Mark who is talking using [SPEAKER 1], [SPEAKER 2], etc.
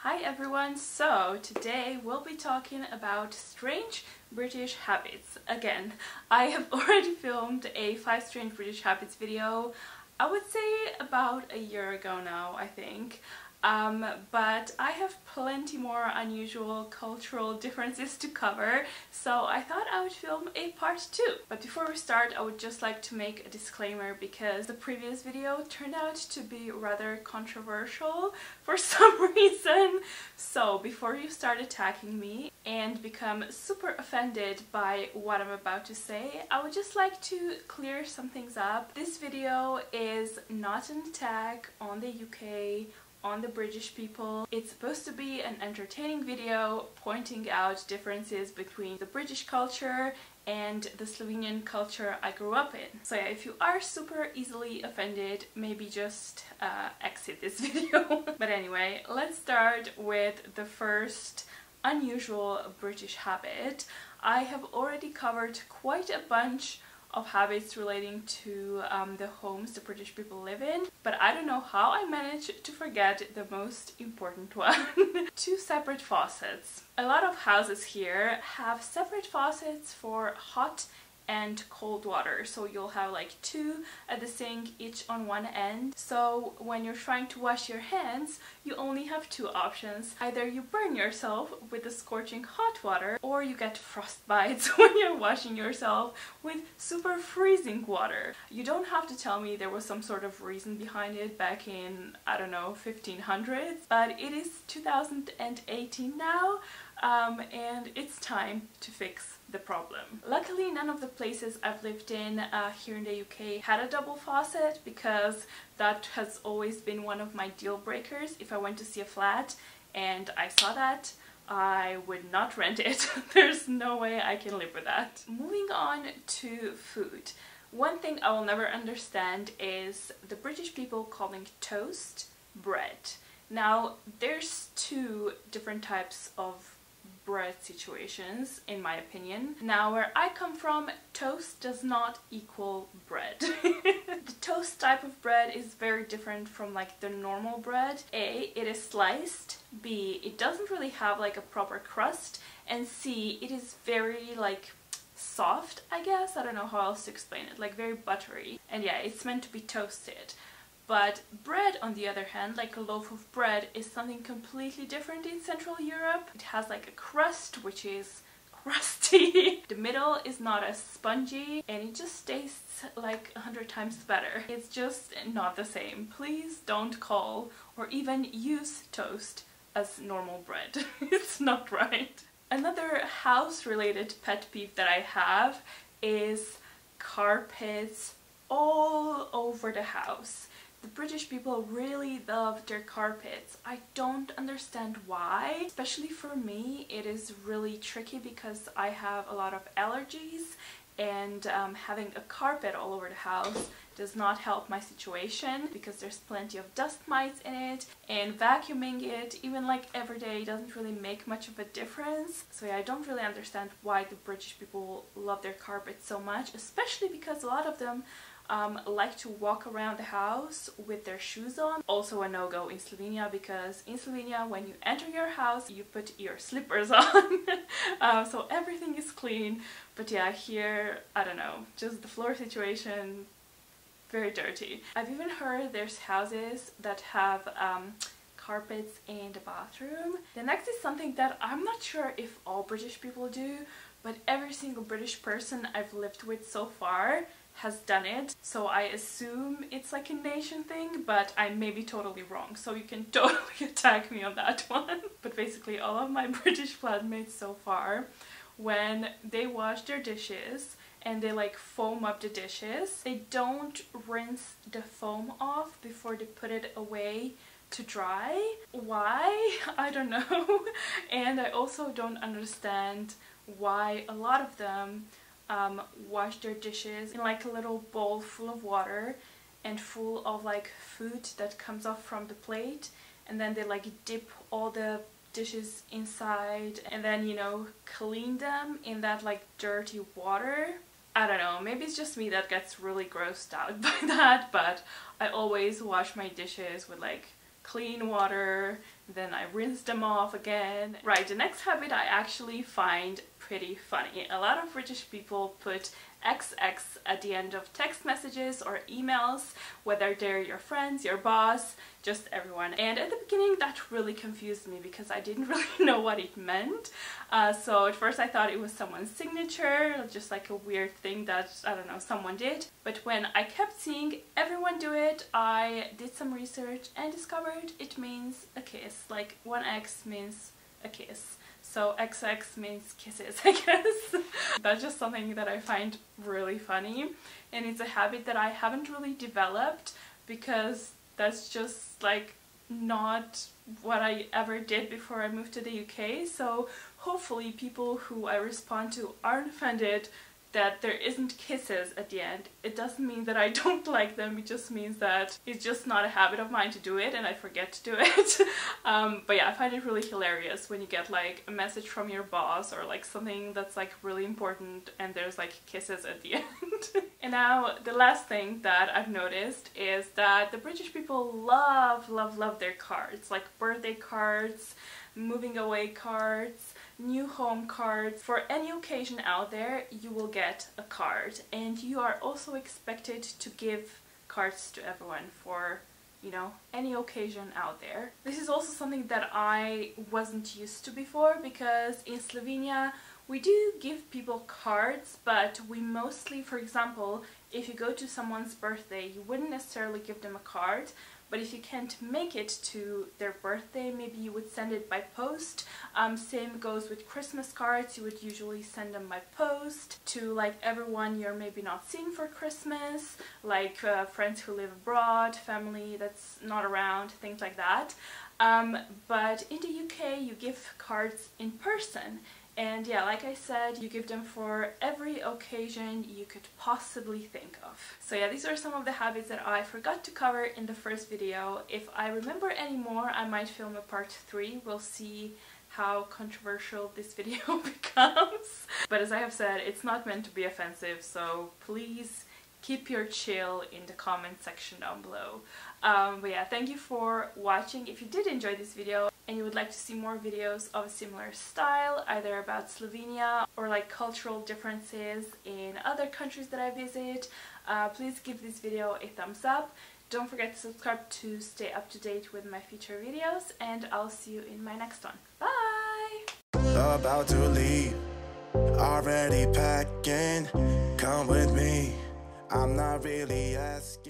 [SPEAKER 1] Hi everyone, so today we'll be talking about strange British habits. Again, I have already filmed a 5 strange British habits video, I would say about a year ago now, I think. But I have plenty more unusual cultural differences to cover, so I thought I would film a part 2. But before we start, I would just like to make a disclaimer because the previous video turned out to be rather controversial for some reason. So before you start attacking me and become super offended by what I'm about to say, I would just like to clear some things up. This video is not an attack on the UK, on the British people. It's supposed to be an entertaining video pointing out differences between the British culture and the Slovenian culture I grew up in. So yeah, if you are super easily offended, maybe just exit this video. But anyway, let's start with the first unusual British habit. I have already covered quite a bunch of habits relating to the homes the British people live in, but I don't know how I managed to forget the most important one. 2 separate faucets. A lot of houses here have separate faucets for hot and cold water, so you'll have like 2 at the sink, each on one end. So when you're trying to wash your hands, you only have 2 options. Either you burn yourself with the scorching hot water, or you get frostbites when you're washing yourself with super freezing water. You don't have to tell me there was some sort of reason behind it back in, I don't know, 1500s, but it is 2018 now. And it's time to fix the problem. Luckily, none of the places I've lived in here in the UK had a double faucet, because that has always been one of my deal breakers. If I went to see a flat and I saw that, I would not rent it. There's no way I can live with that. Moving on to food. One thing I will never understand is the British people calling toast bread. Now, there's 2 different types of bread situations, in my opinion. Now, where I come from, toast does not equal bread. The toast type of bread is very different from like the normal bread. A, it is sliced. B, it doesn't really have like a proper crust. And C, it is very like soft, I guess. I don't know how else to explain it. Like very buttery. And yeah, it's meant to be toasted. But bread, on the other hand, like a loaf of bread, is something completely different in Central Europe. It has like a crust, which is crusty. The middle is not as spongy, and it just tastes like 100 times better. It's just not the same. Please don't call or even use toast as normal bread. It's not right. Another house-related pet peeve that I have is carpets all over the house. The British people really love their carpets. I don't understand why. Especially for me, it is really tricky because I have a lot of allergies, and having a carpet all over the house does not help my situation because there's plenty of dust mites in it, and vacuuming it, even like every day, doesn't really make much of a difference. So yeah, I don't really understand why the British people love their carpets so much, especially because a lot of them like to walk around the house with their shoes on. Also a no-go in Slovenia, because in Slovenia when you enter your house you put your slippers on. So everything is clean, but yeah, here, I don't know, just the floor situation, very dirty. I've even heard there's houses that have carpets in the bathroom. The next is something that I'm not sure if all British people do, but every single British person I've lived with so far has done it, so I assume it's like a nation thing, but I may be totally wrong, so you can totally attack me on that one. But basically all of my British flatmates so far, when they wash their dishes and they like foam up the dishes, they don't rinse the foam off before they put it away to dry. Why? I don't know. And I also don't understand why a lot of them wash their dishes in like a little bowl full of water and full of like food that comes off from the plate, and then they like dip all the dishes inside and then, you know, clean them in that like dirty water. I don't know, maybe it's just me that gets really grossed out by that, but I always wash my dishes with like clean water, then I rinse them off again. Right, the next habit I actually find pretty funny. A lot of British people put XX at the end of text messages or emails, whether they're your friends, your boss, just everyone. And at the beginning that really confused me because I didn't really know what it meant. So at first I thought it was someone's signature, just like a weird thing that, I don't know, someone did. But when I kept seeing everyone do it, I did some research and discovered it means a kiss. Like 1X means a kiss. So XX means kisses, I guess. That's just something that I find really funny, and it's a habit that I haven't really developed because that's just like not what I ever did before I moved to the UK. So hopefully people who I respond to aren't offended that there isn't kisses at the end. It doesn't mean that I don't like them, it just means that it's just not a habit of mine to do it and I forget to do it. But yeah, I find it really hilarious when you get like a message from your boss or like something that's like really important and there's like kisses at the end. And now the last thing that I've noticed is that the British people love their cards, like birthday cards, moving away cards, new home cards. For any occasion out there you will get a card, and you are also expected to give cards to everyone for, you know, any occasion out there. This is also something that I wasn't used to before, because in Slovenia we do give people cards, but we mostly, for example, if you go to someone's birthday, you wouldn't necessarily give them a card. But if you can't make it to their birthday, maybe you would send it by post. Same goes with Christmas cards. You would usually send them by post to like everyone you're maybe not seeing for Christmas, like friends who live abroad, family that's not around, things like that. But in the UK you give cards in person. And yeah, like I said, you give them for every occasion you could possibly think of. So yeah, these are some of the habits that I forgot to cover in the first video. If I remember any more, I might film a part 3. We'll see how controversial this video becomes. But as I have said, it's not meant to be offensive, so please keep your chill in the comment section down below. But yeah, thank you for watching. If you did enjoy this video and you would like to see more videos of a similar style, either about Slovenia or like cultural differences in other countries that I visit, please give this video a thumbs up. Don't forget to subscribe to stay up to date with my future videos, and I'll see you in my next one. Bye!
[SPEAKER 2] About to leave, already packing, come with me, I'm not really asking.